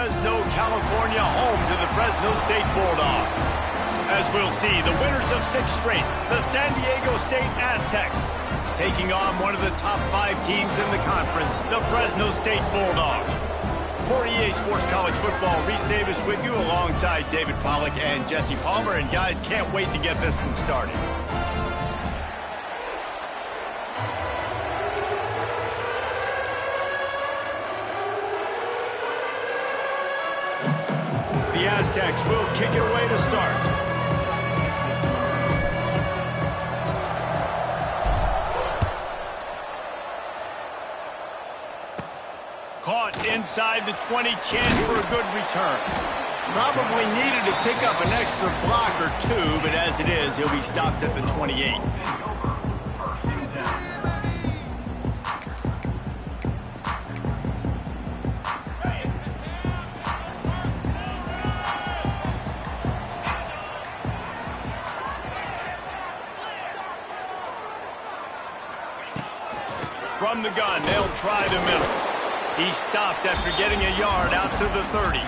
Fresno, California, home to the Fresno State Bulldogs. As we'll see, the winners of 6 straight, the San Diego State Aztecs, taking on one of the top 5 teams in the conference, the Fresno State Bulldogs. For EA Sports College Football, Reese Davis with you alongside David Pollack and Jesse Palmer. And guys, can't wait to get this one started. The Aztecs will kick it away to start. Caught inside the 20, chance for a good return. Probably needed to pick up an extra block or 2, but as it is, he'll be stopped at the 28. From the gun, they'll try the middle. He stopped after getting a yard out to the 30.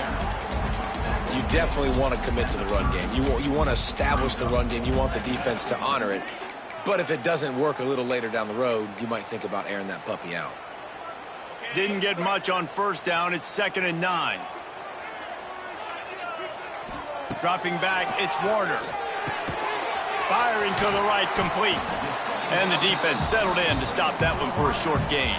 You definitely want to commit to the run game. You want to establish the run game. You want the defense to honor it. But if it doesn't work a little later down the road, you might think about airing that puppy out. Didn't get much on first down. It's 2nd and 9. Dropping back, it's Warner. Firing to the right, complete. And the defense settled in to stop that one for a short gain.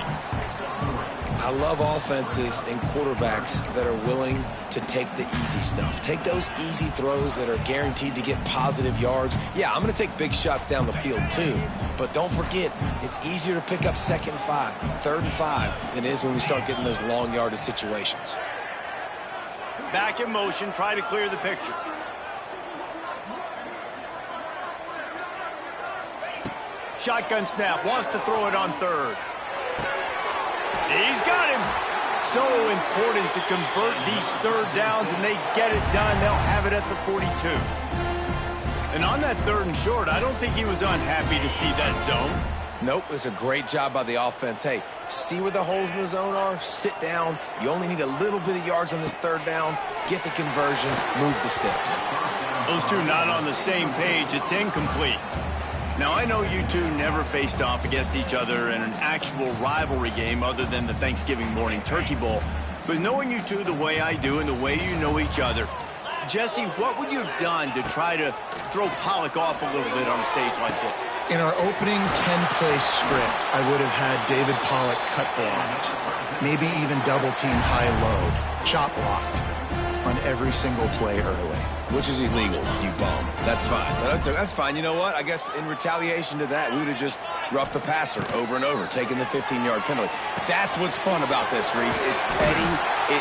I love offenses and quarterbacks that are willing to take the easy stuff. Take those easy throws that are guaranteed to get positive yards. Yeah, I'm going to take big shots down the field too. But don't forget, it's easier to pick up 2nd and 5, 3rd and 5 than it is when we start getting those long yardage situations. Back in motion, try to clear the picture. Shotgun snap, wants to throw it on 3rd. He's got him. So important to convert these 3rd downs, and they get it done. They'll have it at the 42. And on that 3rd and short, I don't think he was unhappy to see that zone. Nope, it was a great job by the offense. Hey, see where the holes in the zone are? Sit down. You only need a little bit of yards on this 3rd down. Get the conversion. Move the sticks. Those two not on the same page. It's incomplete. Now, I know you two never faced off against each other in an actual rivalry game other than the Thanksgiving morning Turkey Bowl. But knowing you two the way I do and the way you know each other, Jesse, what would you have done to try to throw Pollack off a little bit on a stage like this? In our opening 10-play script, I would have had David Pollack cut blocked, maybe even double-team high-load, chop blocked on every single play early. Which is illegal, you bum. That's fine. That's fine. You know what? I guess in retaliation to that, we would have just roughed the passer over and over, taking the 15-yard penalty. That's what's fun about this, Reese. It's petty.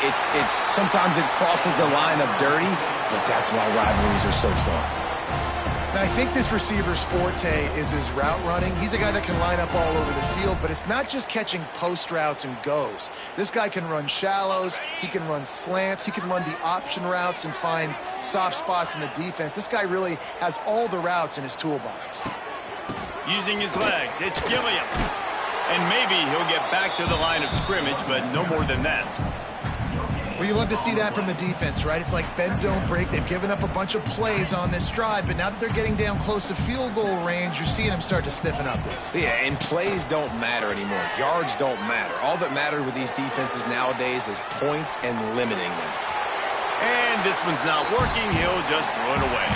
It's sometimes it crosses the line of dirty, but that's why rivalries are so fun. Now, I think this receiver's forte is his route running. He's a guy that can line up all over the field, but it's not just catching post routes and goes. This guy can run shallows, he can run slants, he can run the option routes and find soft spots in the defense. This guy really has all the routes in his toolbox. Using his legs, it's Gilliam. And maybe he'll get back to the line of scrimmage, but no more than that. Well, you love to see that from the defense, right? It's like bend, don't break. They've given up a bunch of plays on this drive, but now that they're getting down close to field goal range, you're seeing them start to stiffen up there. Yeah, and plays don't matter anymore. Yards don't matter. All that matters with these defenses nowadays is points and limiting them. And this one's not working. He'll just throw it away.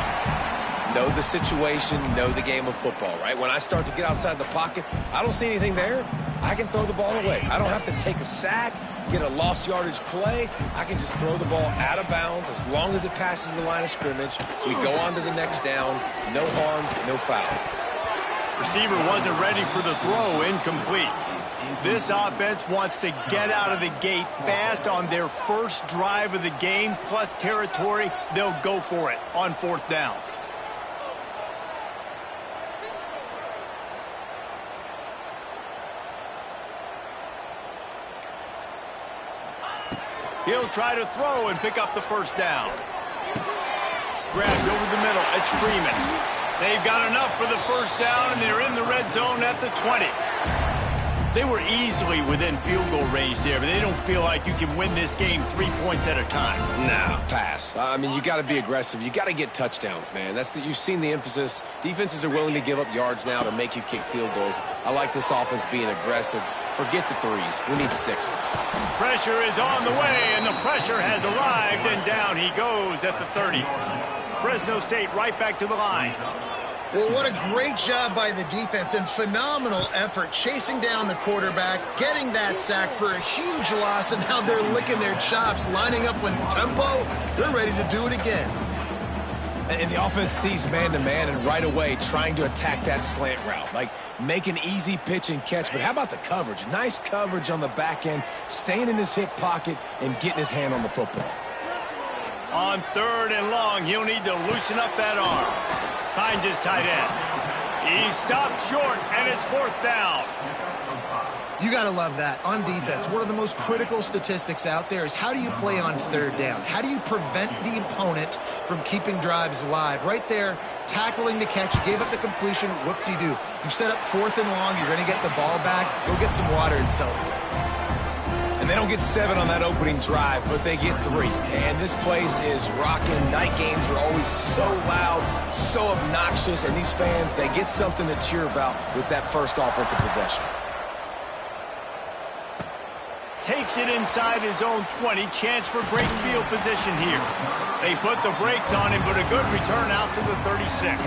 Know the situation, know the game of football, right? When I start to get outside the pocket, I don't see anything there. I can throw the ball away. I don't have to take a sack, get a lost yardage play. I can just throw the ball out of bounds as long as it passes the line of scrimmage. We go on to the next down. No harm, no foul. Receiver wasn't ready for the throw, incomplete. This offense wants to get out of the gate fast on their first drive of the game, plus territory. They'll go for it on 4th down. He'll try to throw and pick up the 1st down. Grabbed over the middle. It's Freeman. They've got enough for the 1st down, and they're in the red zone at the 20. They were easily within field goal range there, but they don't feel like you can win this game 3 points at a time. Nah, pass. I mean, you got to be aggressive. You got to get touchdowns, man. You've seen the emphasis. Defenses are willing to give up yards now to make you kick field goals. I like this offense being aggressive. Forget the threes. We need sixes. Pressure is on the way, and the pressure has arrived, and down he goes at the 30. Fresno State right back to the line. Well, what a great job by the defense and phenomenal effort chasing down the quarterback, getting that sack for a huge loss, and now they're licking their chops, lining up with tempo. They're ready to do it again. And the offense sees man-to-man and right away trying to attack that slant route. Like, make an easy pitch and catch. But how about the coverage? Nice coverage on the back end, staying in his hip pocket and getting his hand on the football. On 3rd and long, he'll need to loosen up that arm. Finds his tight end. He stopped short, and it's 4th down. You got to love that. On defense, one of the most critical statistics out there is how do you play on 3rd down? How do you prevent the opponent from keeping drives alive? Right there, tackling the catch. You gave up the completion. Whoop-de-doo. You set up 4th and long. You're going to get the ball back. Go get some water and celebrate. And they don't get 7 on that opening drive, but they get 3. And this place is rocking. Night games are always so loud, so obnoxious, and these fans, they get something to cheer about with that first offensive possession. Takes it inside his own 20. Chance for great field position here. They put the brakes on him, but a good return out to the 36.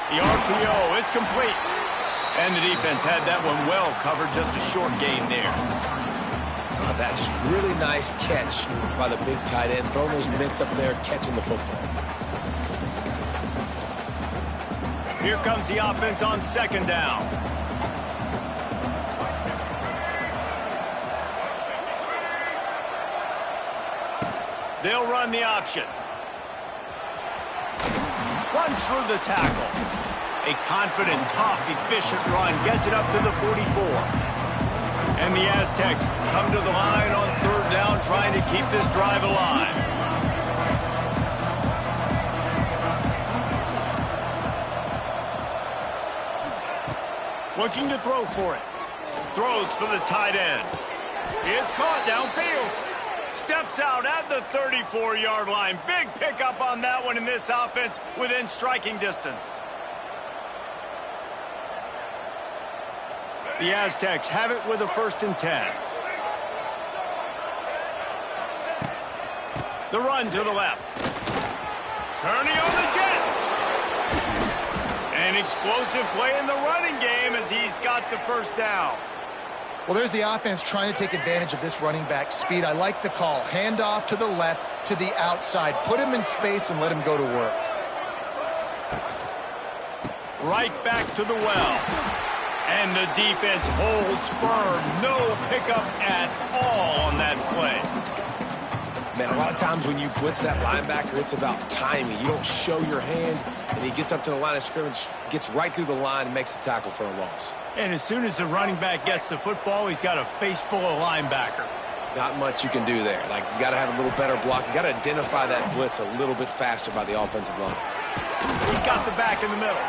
The RPO, it's complete. And the defense had that one well covered, just a short gain there. That just really nice catch by the big tight end, throwing those mitts up there, catching the football. Here comes the offense on 2nd down. They'll run the option. Runs through the tackle. A confident, tough, efficient run gets it up to the 44. And the Aztecs come to the line on 3rd down, trying to keep this drive alive. Looking to throw for it. Throws for the tight end. It's caught downfield. Steps out at the 34-yard line. Big pickup on that one in this offense within striking distance. The Aztecs have it with a 1st and 10. The run to the left. Kearney on the Jets. An explosive play in the running game as he's got the 1st down. Well, there's the offense trying to take advantage of this running back speed. I like the call. Hand off to the left, to the outside. Put him in space and let him go to work. Right back to the well. And the defense holds firm. No pickup at all on that play. Man, a lot of times when you blitz that linebacker, it's about timing. You don't show your hand, and he gets up to the line of scrimmage, gets right through the line, and makes the tackle for a loss. And as soon as the running back gets the football, he's got a face full of linebacker. Not much you can do there. Like, you got to have a little better block. You got to identify that blitz a little bit faster by the offensive line. He's got the back in the middle.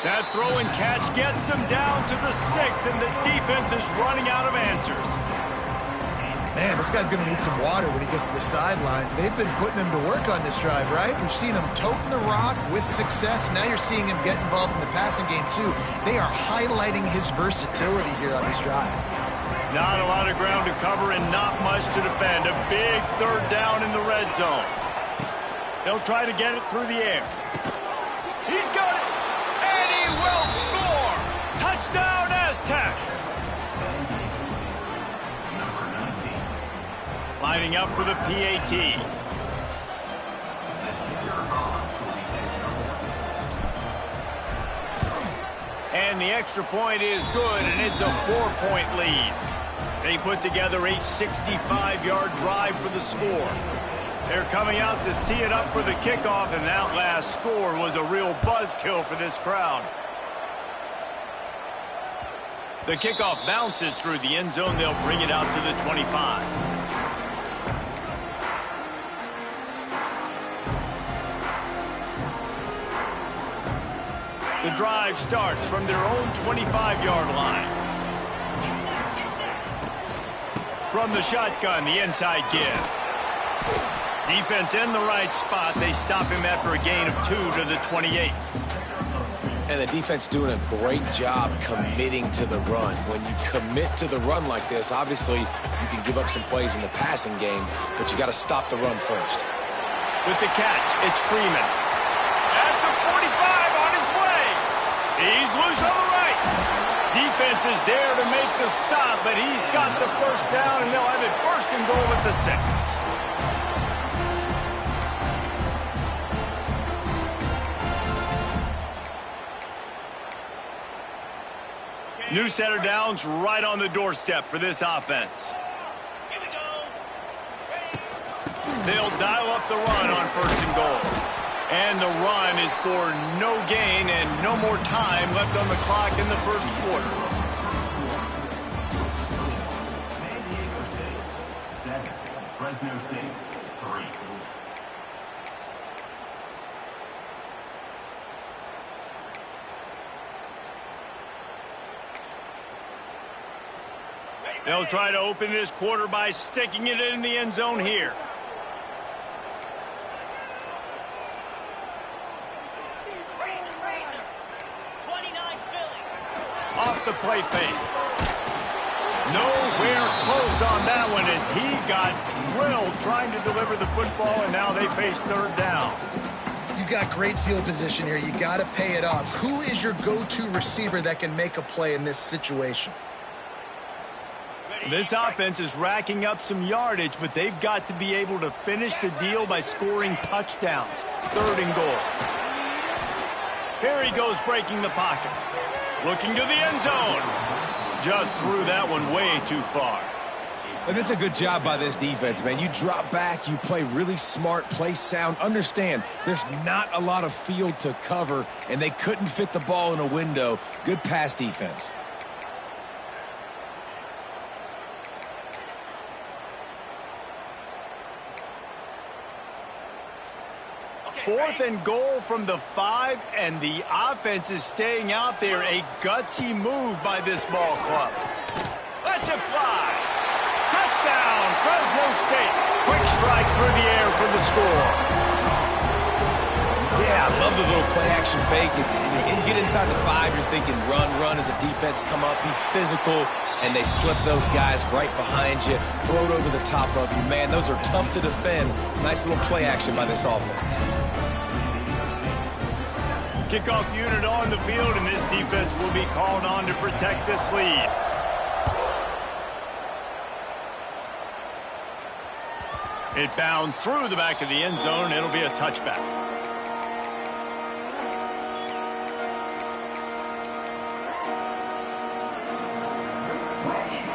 That throw and catch gets them down to the 6, and the defense is running out of answers. Man, this guy's going to need some water when he gets to the sidelines. They've been putting him to work on this drive, right? We've seen him toting the rock with success. Now you're seeing him get involved in the passing game, too. They are highlighting his versatility here on this drive. Not a lot of ground to cover and not much to defend. A big 3rd down in the red zone. They'll try to get it through the air. He's got it. And he will score! Touchdown, Aztecs! Lining up for the PAT. And the extra point is good, and it's a 4-point lead. They put together a 65-yard drive for the score. They're coming out to tee it up for the kickoff, and that last score was a real buzzkill for this crowd. The kickoff bounces through the end zone. They'll bring it out to the 25. The drive starts from their own 25-yard line. From the shotgun, the inside give. Defense in the right spot. They stop him after a gain of 2 to the 28. And the defense doing a great job committing to the run. When you commit to the run like this, obviously you can give up some plays in the passing game, but you got to stop the run first. With the catch, it's Freeman. At the 45 on his way. He's loose on the right. Defense is there to make the stop, but he's got the first down, and they'll have it first and goal at the 6. New setter downs right on the doorstep for this offense. They'll dial up the run on first and goal. And the run is for no gain and no more time left on the clock in the first quarter. San Diego State 7, Fresno State 3. They'll try to open this quarter by sticking it in the end zone here. Off the play fake. Nowhere close on that one as he got drilled trying to deliver the football, and now they face third down. You got great field position here. You got to pay it off. Who is your go-to receiver that can make a play in this situation? This offense is racking up some yardage, but they've got to be able to finish the deal by scoring touchdowns. Third and goal. Here he goes breaking the pocket. Looking to the end zone. Just threw that one way too far. But it's a good job by this defense, man. You drop back, you play really smart, play sound. Understand, there's not a lot of field to cover, and they couldn't fit the ball in a window. Good pass defense. Fourth and goal from the 5, and the offense is staying out there. A gutsy move by this ball club. Let's it fly. Touchdown, Fresno State. Quick strike through the air for the score. Yeah, I love the little play-action fake. You get inside the 5, you're thinking run as a defense, come up, be physical, and they slip those guys right behind you, throw it over the top of you. Man, those are tough to defend. Nice little play-action by this offense. Kickoff unit on the field, and this defense will be called on to protect this lead. It bounds through the back of the end zone, and it'll be a touchback.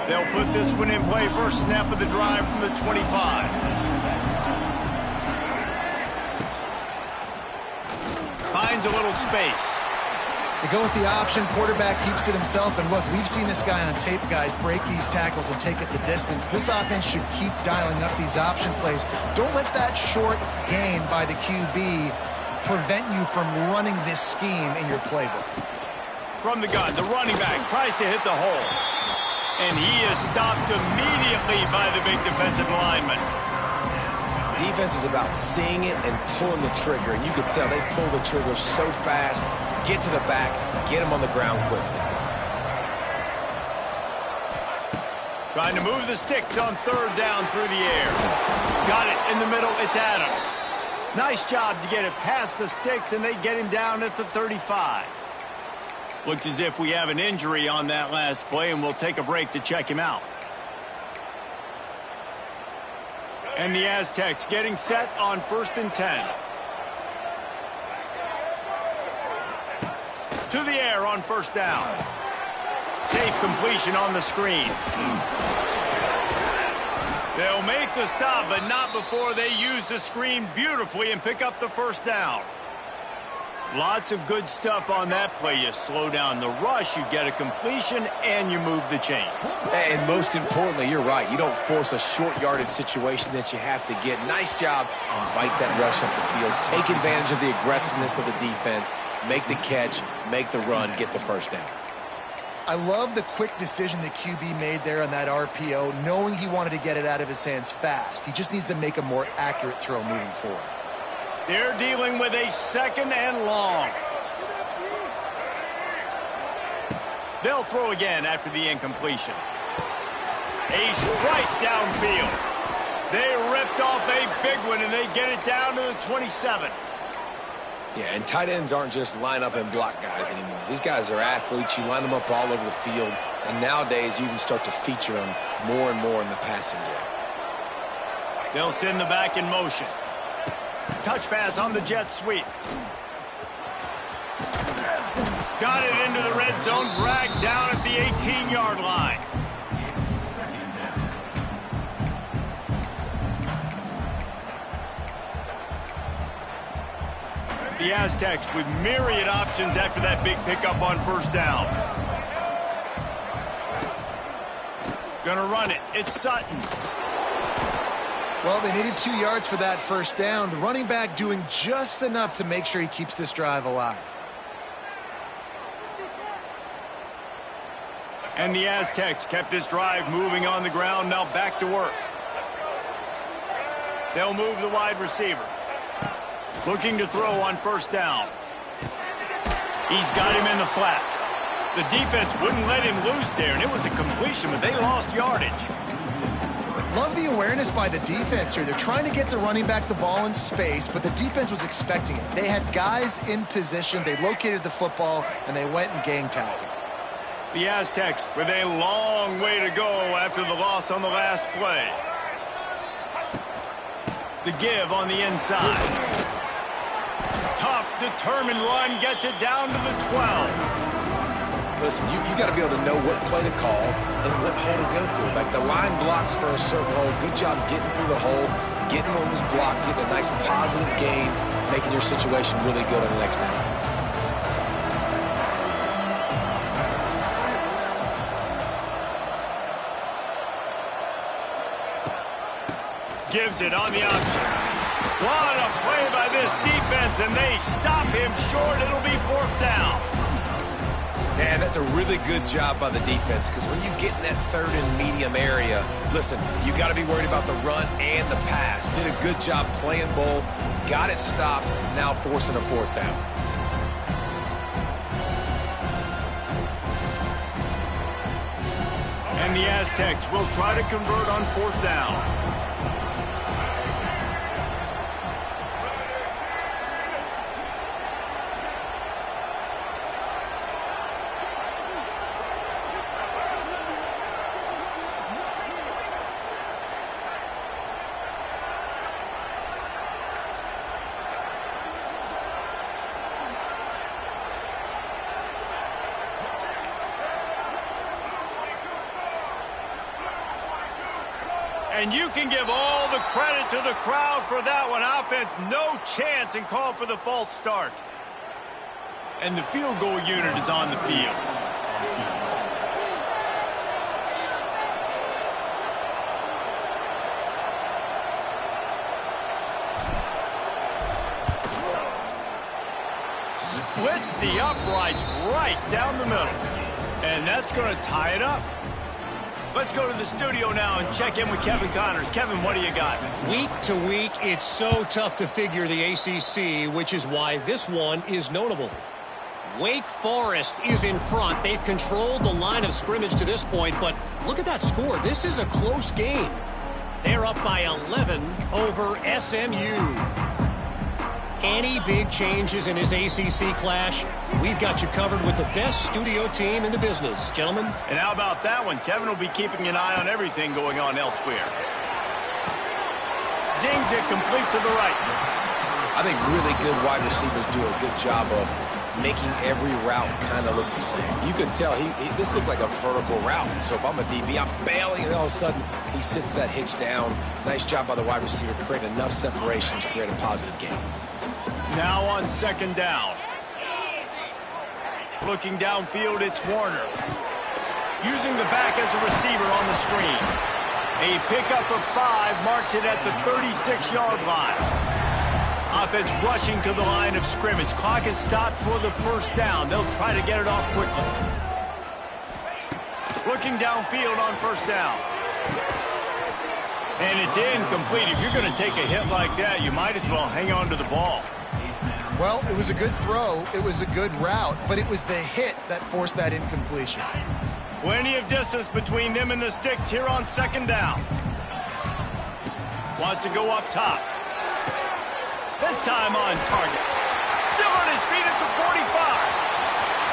They'll put this one in play. First snap of the drive from the 25. Finds a little space. They go with the option. Quarterback keeps it himself. And look, we've seen this guy on tape, guys, break these tackles and take it the distance. This offense should keep dialing up these option plays. Don't let that short gain by the QB prevent you from running this scheme in your playbook. From the gun, the running back tries to hit the hole. And he is stopped immediately by the big defensive lineman. Defense is about seeing it and pulling the trigger, and you can tell they pull the trigger so fast, get to the back, get him on the ground quickly. Trying to move the sticks on third down through the air. Got it in the middle, it's Adams. Nice job to get it past the sticks, and they get him down at the 35. Looks as if we have an injury on that last play, and we'll take a break to check him out. And the Aztecs getting set on 1st and 10. To the air on first down. Safe completion on the screen. They'll make the stop, but not before they use the screen beautifully and pick up the first down. Lots of good stuff on that play. You slow down the rush, you get a completion, and you move the chains. And most importantly, you're right. You don't force a short yardage situation that you have to get. Nice job. Invite that rush up the field. Take advantage of the aggressiveness of the defense. Make the catch, make the run, get the first down. I love the quick decision the QB made there on that RPO, knowing he wanted to get it out of his hands fast. He just needs to make a more accurate throw moving forward. They're dealing with a 2nd and long. They'll throw again after the incompletion. A strike downfield. They ripped off a big one, and they get it down to the 27. Yeah, and tight ends aren't just line up and block guys anymore. These guys are athletes. You line them up all over the field, and nowadays you can start to feature them more and more in the passing game. They'll send the back in motion. Touch pass on the jet sweep. Got it into the red zone, dragged down at the 18-yard line. The Aztecs with myriad options after that big pickup on first down. Gonna run it. It's Sutton. Well, they needed 2 yards for that first down. The running back doing just enough to make sure he keeps this drive alive. And the Aztecs kept this drive moving on the ground. Now back to work. They'll move the wide receiver. Looking to throw on first down. He's got him in the flat. The defense wouldn't let him loose there, and it was a completion, but they lost yardage. Love the awareness by the defense here. They're trying to get the running back the ball in space, but the defense was expecting it. They had guys in position. They located the football, and they went and gang tackled. The Aztecs with a long way to go after the loss on the last play. The give on the inside. Tough, determined run gets it down to the 12. Listen, you got to be able to know what play to call and what hole to go through. Like the line blocks for a certain hole. Good job getting through the hole, getting what was blocked, getting a nice positive gain, making your situation really good on the next down. Gives it on the option. What a play by this defense, and they stop him short. It'll be 4th down. Man, that's a really good job by the defense, because when you get in that 3rd and medium area, listen, you got to be worried about the run and the pass. Did a good job playing both, got it stopped, now forcing a 4th down. And the Aztecs will try to convert on 4th down. And you can give all the credit to the crowd for that one. Offense, no chance, and call for the false start. And the field goal unit is on the field. Splits the uprights right down the middle. And that's going to tie it up. Let's go to the studio now and check in with Kevin Connors. Kevin, what do you got? Week to week, it's so tough to figure the ACC, which is why this one is notable. Wake Forest is in front. They've controlled the line of scrimmage to this point, but look at that score. This is a close game. They're up by 11 over SMU. Any big changes in this ACC clash, we've got you covered with the best studio team in the business, gentlemen. And how about that one? Kevin will be keeping an eye on everything going on elsewhere. Zings it complete to the right. I think really good wide receivers do a good job of making every route kind of look the same. You can tell this looked like a vertical route. So if I'm a DB, I'm bailing, and all of a sudden he sits that hitch down. Nice job by the wide receiver, create enough separation to create a positive gain. Now on 2nd down. Looking downfield, it's Warner. Using the back as a receiver on the screen. A pickup of 5 marks it at the 36-yard line. Offense rushing to the line of scrimmage. Clock is stopped for the first down. They'll try to get it off quickly. Looking downfield on first down. And it's incomplete. If you're going to take a hit like that, you might as well hang on to the ball. Well, it was a good throw. It was a good route, but it was the hit that forced that incompletion. Plenty of distance between them and the sticks here on second down. Wants to go up top. This time on target. Still on his feet at the 45.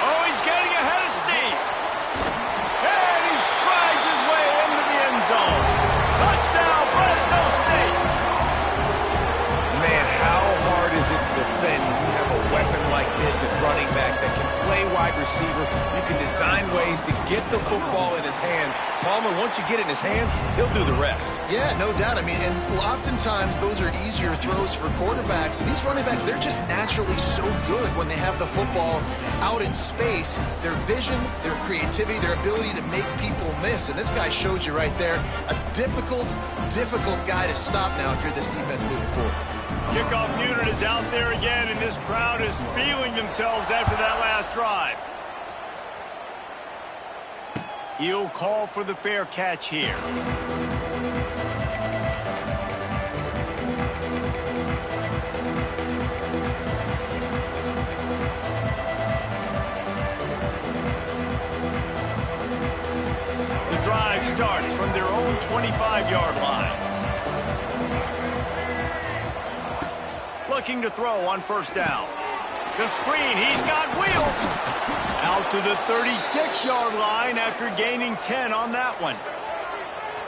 Oh, he's getting ahead of steam. And he strides his way into the end zone. Touchdown, Fresno State. Man, how hard is it to defend when you have a weapon like this at running back that can play wide receiver? You can design ways to get the football in his hand. Palmer, once you get it in his hands, he'll do the rest. Yeah, no doubt. I mean, and oftentimes those are easier throws for quarterbacks. And these running backs, they're just naturally so good when they have the football out in space. Their vision, their creativity, their ability to make people miss. And this guy showed you right there, a difficult guy to stop now if you're this defense moving forward. Kickoff unit is out there again, and this crowd is feeling themselves after that last drive. He'll call for the fair catch here. The drive starts from their own 25-yard line. Looking to throw on first down. The screen, he's got wheels. Out to the 36-yard line after gaining 10 on that one.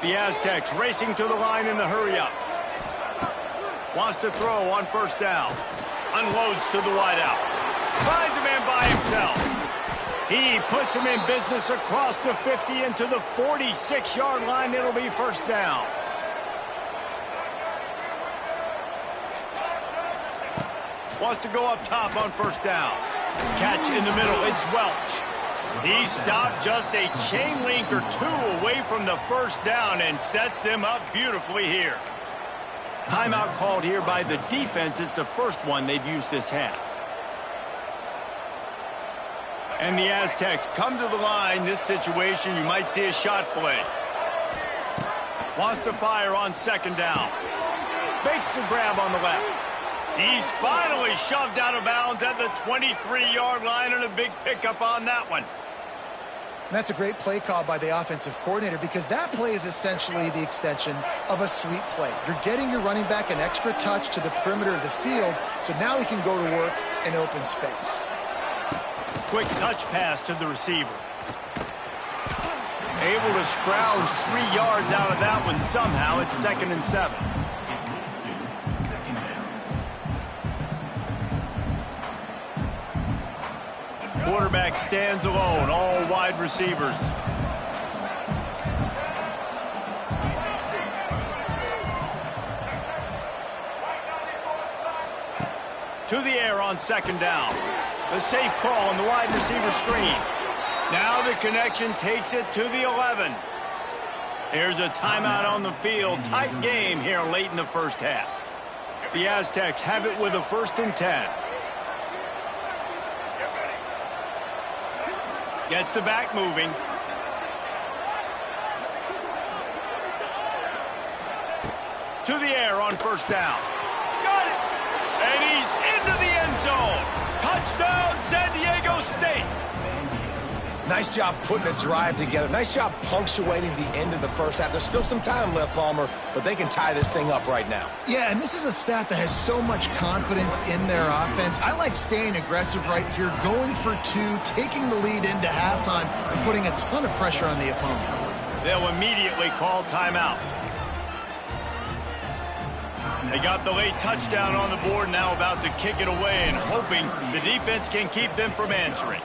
The Aztecs racing to the line in the hurry-up. Wants to throw on first down. Unloads to the wideout. Finds a man by himself. He puts him in business across the 50 into the 46-yard line. It'll be first down. Wants to go up top on first down. Catch in the middle, it's Welch. He stopped just a chain link or two away from the first down and sets them up beautifully here. Timeout called here by the defense. It's the first one they've used this half. And the Aztecs come to the line. This situation, you might see a shot play. Wants to fire on second down. Makes the grab on the left. He's finally shoved out of bounds at the 23-yard line, and a big pickup on that one. And that's a great play call by the offensive coordinator, because that play is essentially the extension of a sweep play. You're getting your running back an extra touch to the perimeter of the field, so now he can go to work in open space. Quick touch pass to the receiver. Able to scrounge 3 yards out of that one somehow. It's 2nd and 7. Quarterback stands alone, all wide receivers. To the air on second down. The safe call on the wide receiver screen. Now the connection takes it to the 11. Here's a timeout on the field. Tight game here late in the first half. The Aztecs have it with a 1st and 10. Gets the back moving. To the air on first down. Got it! And he's into the end zone. Touchdown, San Diego State. Nice job putting a drive together. Nice job punctuating the end of the first half. There's still some time left, Palmer, but they can tie this thing up right now. Yeah, and this is a staff that has so much confidence in their offense. I like staying aggressive right here, going for 2, taking the lead into halftime, and putting a ton of pressure on the opponent. They'll immediately call timeout. They got the late touchdown on the board, now about to kick it away and hoping the defense can keep them from answering.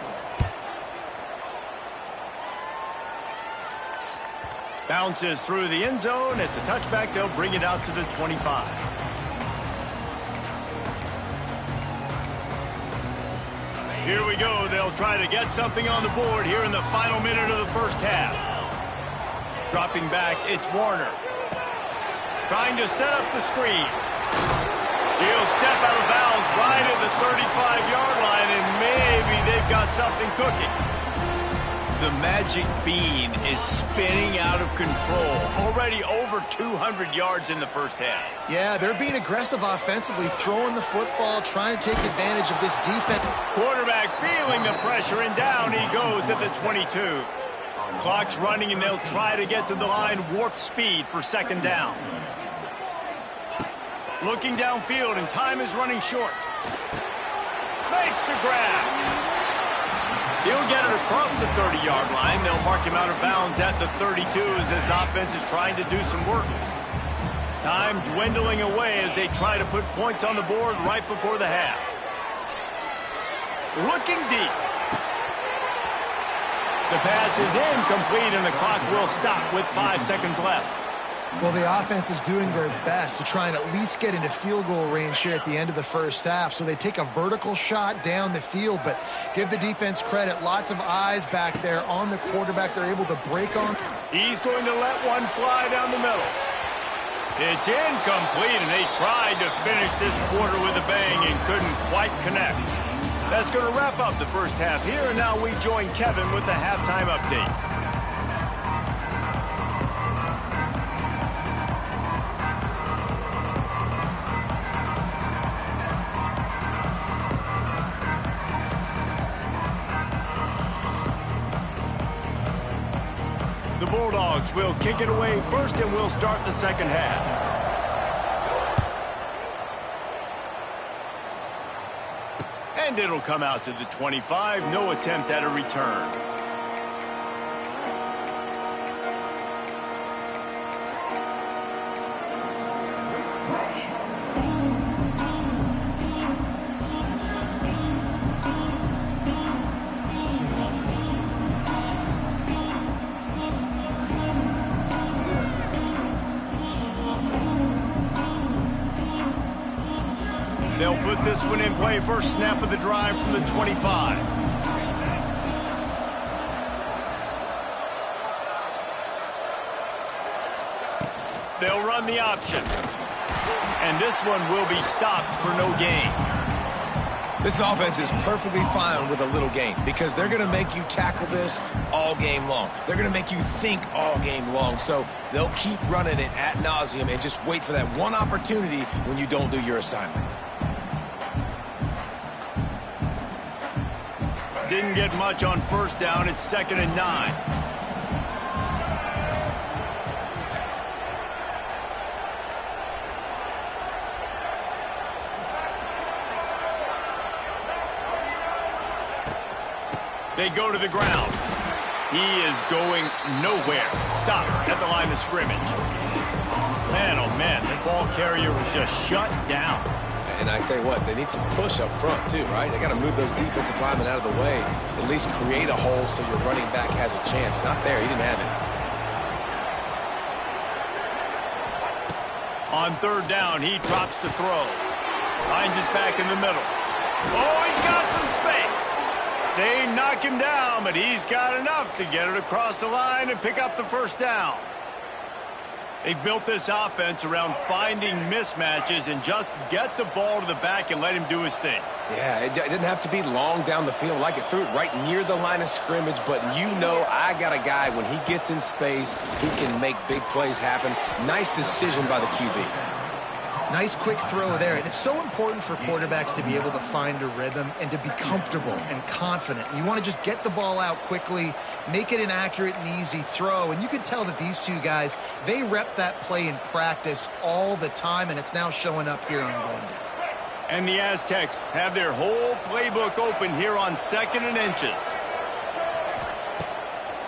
Bounces through the end zone. It's a touchback. They'll bring it out to the 25. Here we go. They'll try to get something on the board here in the final minute of the first half. Dropping back, it's Warner. Trying to set up the screen. He'll step out of bounds right at the 35-yard line, and maybe they've got something cooking. The magic bean is spinning out of control. Already over 200 yards in the first half. Yeah, they're being aggressive offensively, throwing the football, trying to take advantage of this defense. Quarterback feeling the pressure, and down he goes at the 22. Clock's running, and they'll try to get to the line warp speed for second down. Looking downfield, and time is running short. Makes the grab. He'll get it across the 30-yard line. They'll mark him out of bounds at the 32 as this offense is trying to do some work. Time dwindling away as they try to put points on the board right before the half. Looking deep. The pass is incomplete, and the clock will stop with 5 seconds left. Well, the offense is doing their best to try and at least get into field goal range here at the end of the first half. So they take a vertical shot down the field, but give the defense credit. Lots of eyes back there on the quarterback. They're able to break on. He's going to let one fly down the middle. It's incomplete, and they tried to finish this quarter with a bang and couldn't quite connect. That's going to wrap up the first half here, and now we join Kevin with the halftime update. The Bulldogs will kick it away first, and we'll start the second half. And it'll come out to the 25. No attempt at a return. They'll put this one in play. First snap of the drive from the 25. They'll run the option. And this one will be stopped for no gain. This offense is perfectly fine with a little gain because they're going to make you tackle this all game long. They're going to make you think all game long. So they'll keep running it ad nauseum and just wait for that one opportunity when you don't do your assignment. Didn't get much on first down. It's 2nd and 9. They go to the ground. He is going nowhere. Stop at the line of scrimmage. Man, oh man, the ball carrier was just shut down. And I tell you what, they need some push up front too, right? They got to move those defensive linemen out of the way, at least create a hole so your running back has a chance. Not there, he didn't have it. On 3rd down, he drops to throw. Finds his back in the middle. Oh, he's got some space. They knock him down, but he's got enough to get it across the line and pick up the first down. They've built this offense around finding mismatches and just get the ball to the back and let him do his thing. Yeah, it didn't have to be long down the field. Like it threw it right near the line of scrimmage, but you know I got a guy, when he gets in space, he can make big plays happen. Nice decision by the QB. Nice quick throw there. And it's so important for quarterbacks to be able to find a rhythm and to be comfortable and confident. You want to just get the ball out quickly, make it an accurate and easy throw. And you can tell that these two guys, they rep that play in practice all the time, and it's now showing up here on game day. And the Aztecs have their whole playbook open here on 2nd and inches.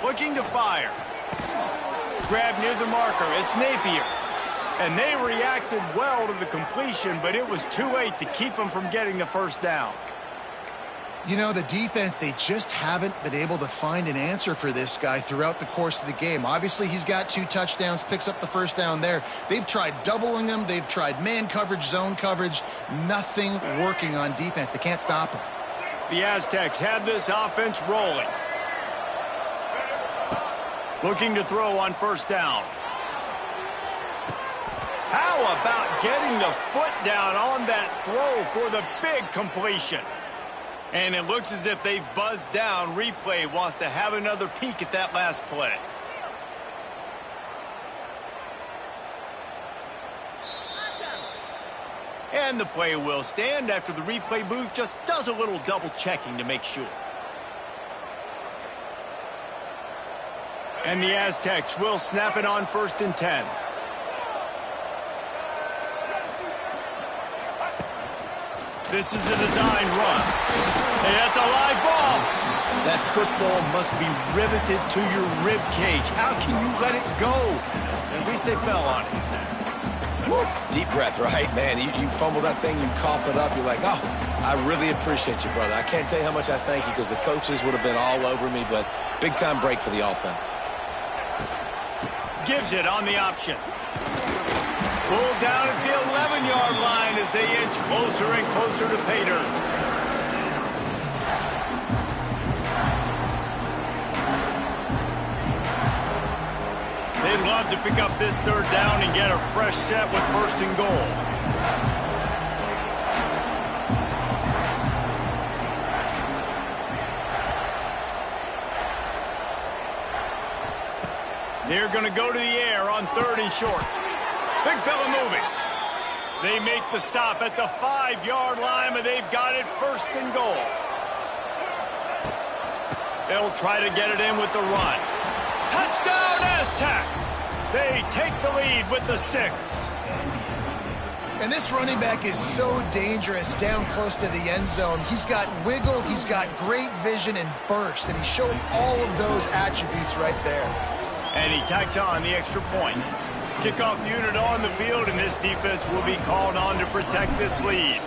Looking to fire. Grab near the marker. It's Napier. And they reacted well to the completion, but it was too late to keep them from getting the first down. You know, the defense, they just haven't been able to find an answer for this guy throughout the course of the game. Obviously, he's got 2 touchdowns, picks up the first down there. They've tried doubling him. They've tried man coverage, zone coverage. Nothing working on defense. They can't stop him. The Aztecs have this offense rolling. Looking to throw on first down. How about getting the foot down on that throw for the big completion? And it looks as if they've buzzed down. Replay wants to have another peek at that last play. And the play will stand after the replay booth just does a little double checking to make sure. And the Aztecs will snap it on 1st and 10. This is a design run. Hey, that's a live ball. That football must be riveted to your rib cage. How can you let it go? At least they fell on it. Woo. Deep breath, right? Man, you fumble that thing, you cough it up, you're like, oh, I really appreciate you, brother. I can't tell you how much I thank you because the coaches would have been all over me, but big-time break for the offense. Gives it on the option. Pulled down at the 11-yard line as they inch closer and closer to pay dirt. They'd love to pick up this 3rd down and get a fresh set with 1st and goal. They're going to go to the air on 3rd and short. Big fella moving. They make the stop at the 5-yard line, and they've got it 1st and goal. They'll try to get it in with the run. Touchdown, Aztecs! They take the lead with the 6. And this running back is so dangerous down close to the end zone. He's got wiggle, he's got great vision and burst, and he showed all of those attributes right there. And he tacks on the extra point. Kickoff unit on the field, and this defense will be called on to protect this lead.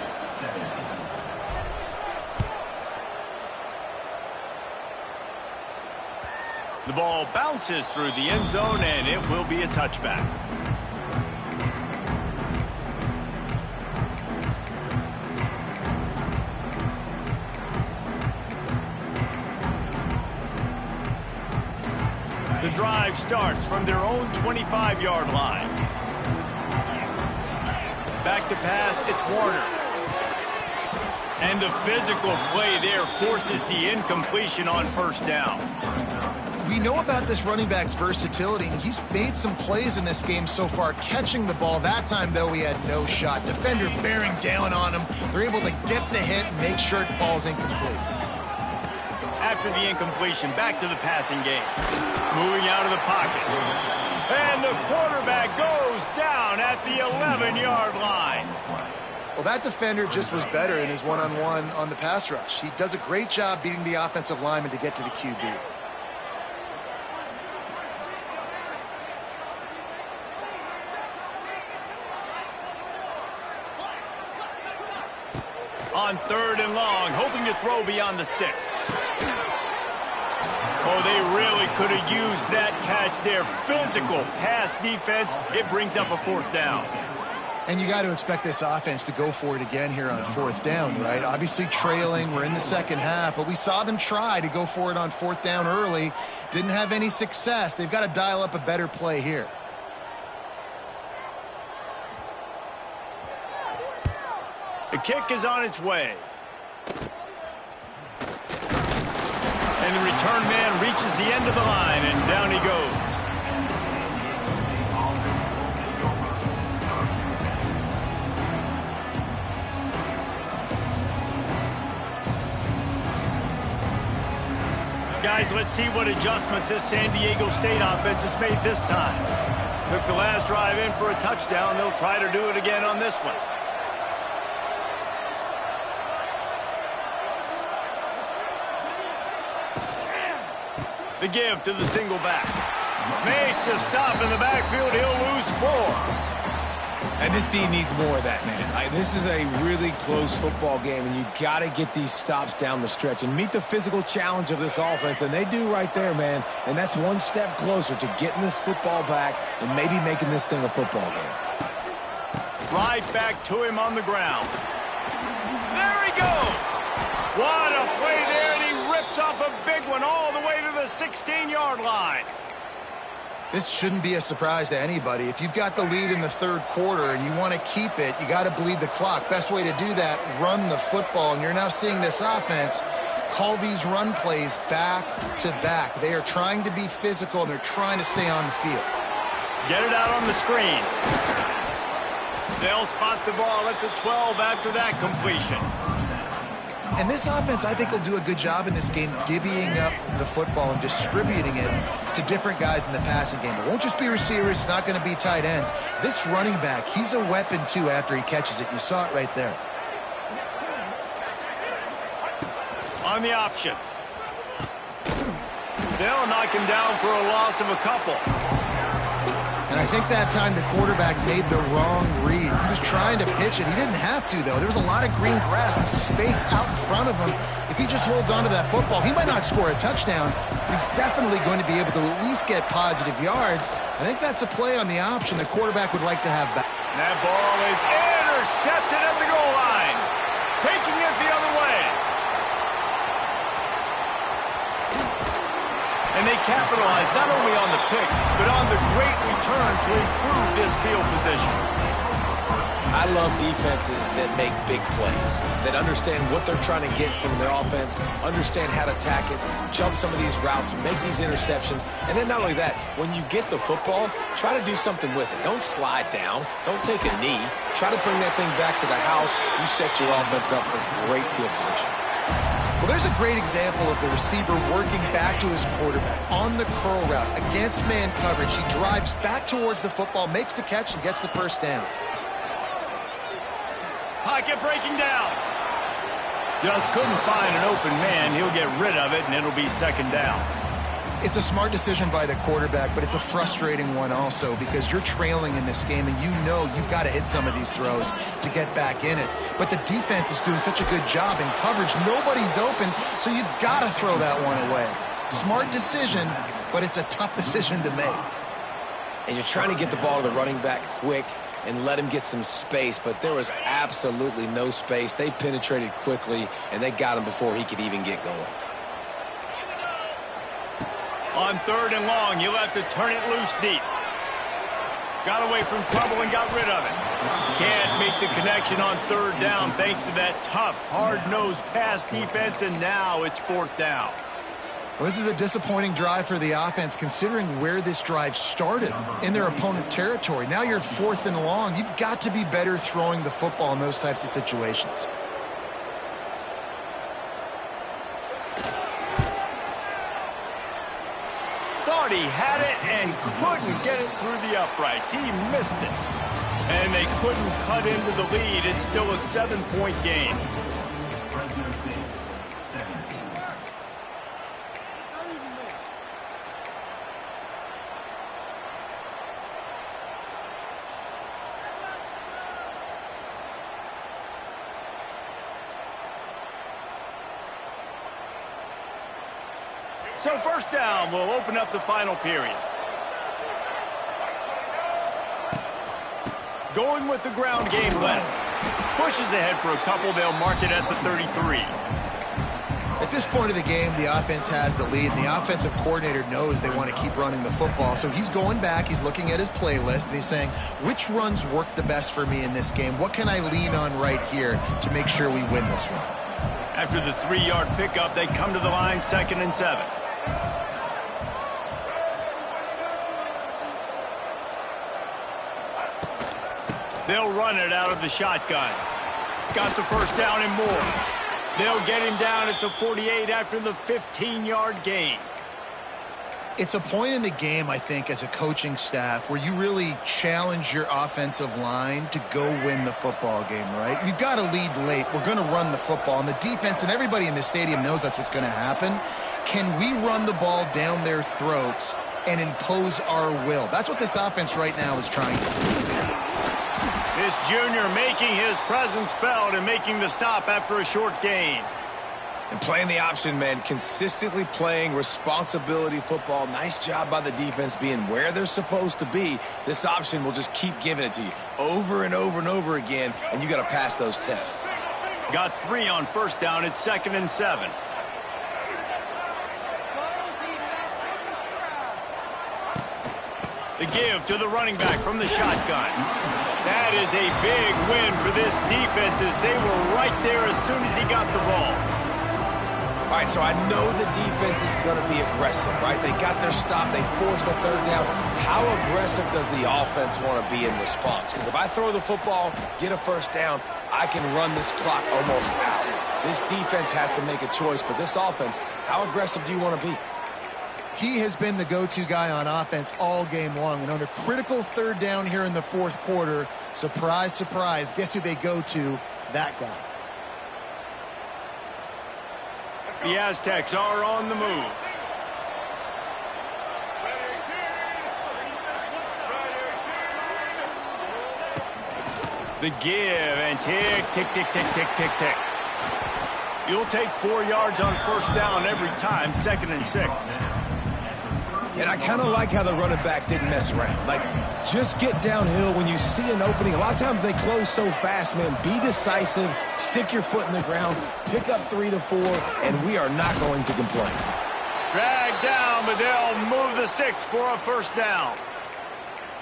The ball bounces through the end zone, and it will be a touchback. The drive starts from their own 25-yard line. Back to pass, it's Warner. And the physical play there forces the incompletion on 1st down. We know about this running back's versatility, and he's made some plays in this game so far, catching the ball. That time, though, he had no shot. Defender bearing down on him. They're able to get the hit and make sure it falls incomplete. After the incompletion, back to the passing game. Moving out of the pocket. And the quarterback goes down at the 11-yard line. Well, that defender just was better in his one-on-one on the pass rush. He does a great job beating the offensive lineman to get to the QB. On 3rd and long, hoping to throw beyond the sticks. Oh, they really could have used that catch there. Physical pass defense. It brings up a 4th down. And you got to expect this offense to go for it again here on 4th down, right? Obviously trailing. We're in the 2nd half, but we saw them try to go for it on 4th down early. Didn't have any success. They've got to dial up a better play here. The kick is on its way. And the return man reaches the end of the line, and down he goes. Guys, let's see what adjustments this San Diego State offense has made this time. Took the last drive in for a touchdown. They'll try to do it again on this one. The give to the single back. Makes a stop in the backfield. He'll lose 4. And this team needs more of that, man. This is a really close football game, and you got to get these stops down the stretch and meet the physical challenge of this offense, and they do right there, man. And that's one step closer to getting this football back and maybe making this thing a football game. Right back to him on the ground. There he goes. What a play there, and he rips off a big one all the way to the 16-yard line. This shouldn't be a surprise to anybody. If you've got the lead in the third quarter and you want to keep it, you got to bleed the clock. Best way to do that, run the football. And you're now seeing this offense call these run plays back to back. They are trying to be physical, and they're trying to stay on the field. Get it out on the screen. They'll spot the ball at the 12 after that completion. And this offense, I think, will do a good job in this game divvying up the football and distributing it to different guys in the passing game. It won't just be receivers. It's not going to be tight ends. This running back, he's a weapon, too, after he catches it. You saw it right there. On the option. They'll knock him down for a loss of a couple. And I think that time the quarterback made the wrong read. He was trying to pitch it. He didn't have to, though. There was a lot of green grass and space out in front of him. If he just holds on to that football, he might not score a touchdown, but he's definitely going to be able to at least get positive yards. I think that's a play on the option the quarterback would like to have back. That ball is intercepted at the goal line. Taking it the other way. And they capitalize not only on the pick, but on the great return to improve this field position. I love defenses that make big plays, that understand what they're trying to get from their offense, understand how to attack it, jump some of these routes, make these interceptions. And then not only that, when you get the football, try to do something with it. Don't slide down. Don't take a knee. Try to bring that thing back to the house. You set your offense up for great field position. Well, there's a great example of the receiver working back to his quarterback on the curl route against man coverage. He drives back towards the football, makes the catch, and gets the first down. Pocket breaking down. Just couldn't find an open man. He'll get rid of it, and it'll be second down. It's a smart decision by the quarterback, but it's a frustrating one also because you're trailing in this game, and you know you've got to hit some of these throws to get back in it. But the defense is doing such a good job in coverage. Nobody's open, so you've got to throw that one away. Smart decision, but it's a tough decision to make. And you're trying to get the ball to the running back quick and let him get some space, but there was absolutely no space. They penetrated quickly, and they got him before he could even get going. On third and long, you'll have to turn it loose deep. Got away from trouble and got rid of it. Can't make the connection on third down thanks to that tough, hard-nosed pass defense, and now it's fourth down. Well, this is a disappointing drive for the offense considering where this drive started in their opponent territory. Now you're at fourth and long. You've got to be better throwing the football in those types of situations. Thought he had it and couldn't get it through the uprights. He missed it. And they couldn't cut into the lead. It's still a 7-point game. Fresno State, 17. So first down will open up the final period. Going with the ground game left. Pushes ahead for a couple. They'll mark it at the 33. At this point of the game, the offense has the lead, and the offensive coordinator knows they want to keep running the football. So he's going back, he's looking at his playlist, and he's saying, which runs work the best for me in this game? What can I lean on right here to make sure we win this one? After the 3-yard pickup, they come to the line, 2nd and 7. They'll run it out of the shotgun. Got the first down and more. They'll get him down at the 48 after the 15-yard gain. It's a point in the game, I think, as a coaching staff where you really challenge your offensive line to go win the football game, right? We've got to lead late. We're going to run the football. And the defense and everybody in the stadium knows that's what's going to happen. Can we run the ball down their throats and impose our will? That's what this offense right now is trying to do. This junior making his presence felt and making the stop after a short gain. And playing the option, man, consistently playing responsibility football. Nice job by the defense being where they're supposed to be. This option will just keep giving it to you over and over and over again, and you got to pass those tests. Got 3 on first down. It's 2nd and 7. The give to the running back from the shotgun. That is a big win for this defense as they were right there as soon as he got the ball. All right, so I know the defense is going to be aggressive, right? They got their stop. They forced a 3rd down. How aggressive does the offense want to be in response? Because if I throw the football, get a 1st down, I can run this clock almost out. This defense has to make a choice, but this offense, how aggressive do you want to be? He has been the go-to guy on offense all game long. And under critical 3rd down here in the 4th quarter, surprise, surprise, guess who they go to? That guy. The Aztecs are on the move. The give and tick, tick, tick, tick, tick, tick, tick. You'll take 4 yards on 1st down every time, 2nd and 6. And I kind of like how the running back didn't mess around. Like, just get downhill when you see an opening. A lot of times they close so fast, man. Be decisive, stick your foot in the ground, pick up 3 to 4, and we are not going to complain. Drag down, but they'll move the sticks for a 1st down.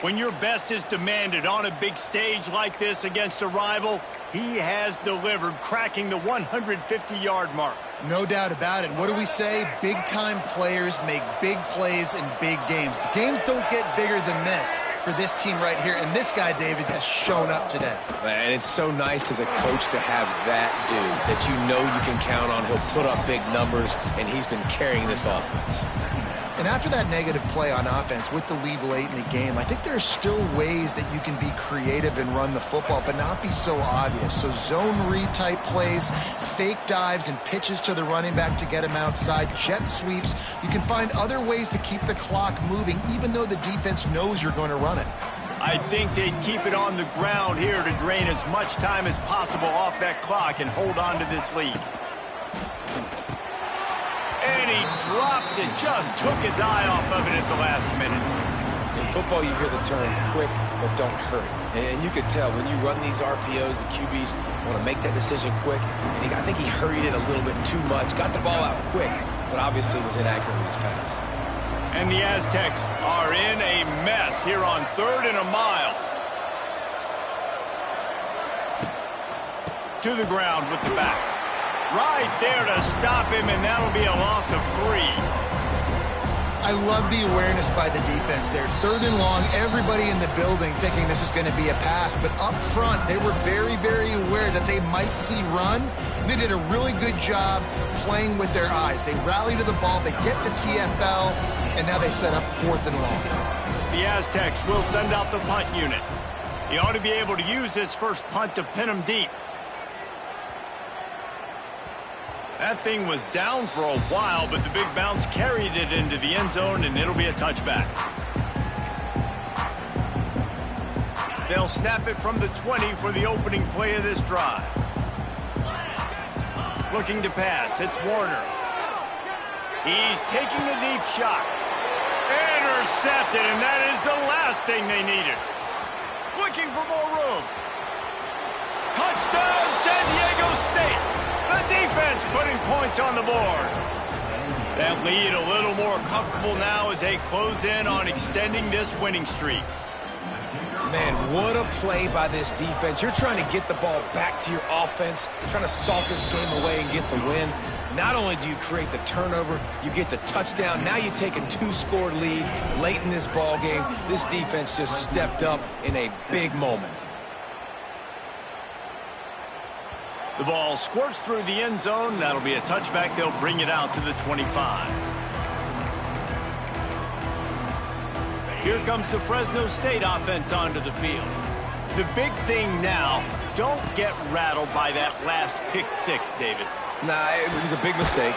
When your best is demanded on a big stage like this against a rival, he has delivered, cracking the 150-yard mark. No doubt about it. What do we say? Big-time players make big plays in big games. The games don't get bigger than this for this team right here, and this guy, David, has shown up today. And it's so nice as a coach to have that dude that you know you can count on. He'll put up big numbers, and he's been carrying this offense. And after that negative play on offense with the lead late in the game, I think there are still ways that you can be creative and run the football, but not be so obvious. So zone read type plays, fake dives and pitches to the running back to get him outside, jet sweeps. You can find other ways to keep the clock moving, even though the defense knows you're going to run it. I think they'd keep it on the ground here to drain as much time as possible off that clock and hold on to this lead. And he drops it, just took his eye off of it at the last minute. In football, you hear the term quick, but don't hurry. And you could tell when you run these RPOs, the QBs want to make that decision quick. And I think he hurried it a little bit too much, got the ball out quick, but obviously was inaccurate with his pass. And the Aztecs are in a mess here on 3rd and a mile. To the ground with the back. Right there to stop him, and that'll be a loss of 3. I love the awareness by the defense there. 3rd and long, everybody in the building thinking this is going to be a pass, but up front, they were very, very aware that they might see run. They did a really good job playing with their eyes. They rally to the ball, they get the TFL, and now they set up 4th and long. The Aztecs will send out the punt unit. He ought to be able to use his first punt to pin him deep. That thing was down for a while, but the big bounce carried it into the end zone, and it'll be a touchback. They'll snap it from the 20 for the opening play of this drive. Looking to pass, it's Warner. He's taking the deep shot. Intercepted, and that is the last thing they needed. Looking for more room. Touchdown, San Diego State. The defense putting points on the board. That lead a little more comfortable now as they close in on extending this winning streak. Man, what a play by this defense. You're trying to get the ball back to your offense, trying to salt this game away and get the win. Not only do you create the turnover, you get the touchdown. Now you take a 2-score lead late in this ball game. This defense just stepped up in a big moment. The ball squirts through the end zone. That'll be a touchback. They'll bring it out to the 25. Here comes the Fresno State offense onto the field. The big thing now, don't get rattled by that last pick 6, David. Nah, it was a big mistake.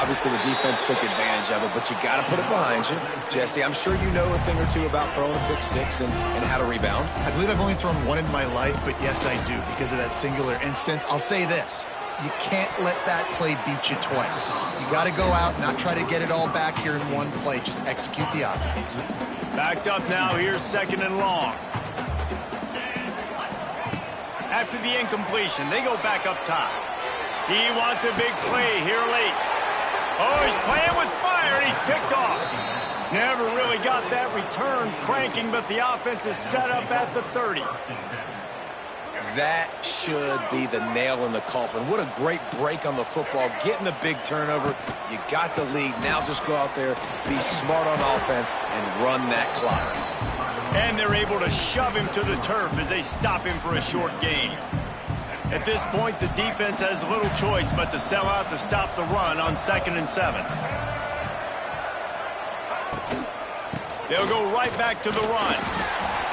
Obviously, the defense took advantage of it, but you got to put it behind you. Jesse, I'm sure you know a thing or two about throwing a pick 6 and how to rebound. I believe I've only thrown one in my life, but yes, I do because of that singular instance. I'll say this. You can't let that play beat you twice. You got to go out, not try to get it all back here in one play. Just execute the offense. Backed up now. Here's 2nd and long. After the incompletion, they go back up top. He wants a big play here late. Oh, he's playing with fire, and he's picked off. Never really got that return cranking, but the offense is set up at the 30. That should be the nail in the coffin. What a great break on the football. Getting the big turnover. You got the lead. Now just go out there, be smart on offense, and run that clock. And they're able to shove him to the turf as they stop him for a short gain. At this point, the defense has little choice but to sell out to stop the run on 2nd and 7. They'll go right back to the run.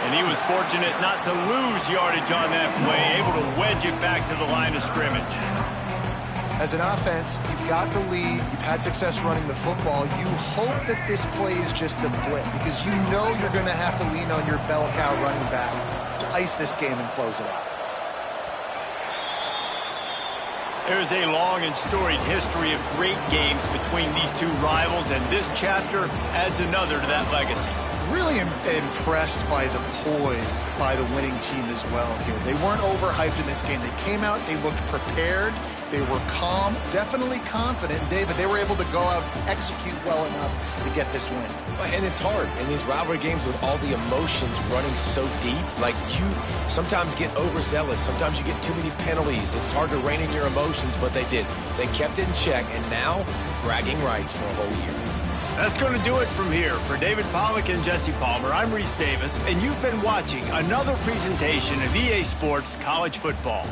And he was fortunate not to lose yardage on that play, able to wedge it back to the line of scrimmage. As an offense, you've got the lead, you've had success running the football. You hope that this play is just a blip because you know you're going to have to lean on your bell cow running back to ice this game and close it out. There's a long and storied history of great games between these two rivals, and this chapter adds another to that legacy. Really impressed by the poise by the winning team as well here. They weren't overhyped in this game. They came out, they looked prepared, they were calm, definitely confident. David, they were able to go out and execute well enough to get this win. And it's hard in these rivalry games with all the emotions running so deep. Like, you sometimes get overzealous. Sometimes you get too many penalties. It's hard to rein in your emotions, but they did. They kept it in check, and now bragging rights for a whole year. That's going to do it from here. For David Pollack and Jesse Palmer, I'm Reese Davis, and you've been watching another presentation of EA Sports College Football.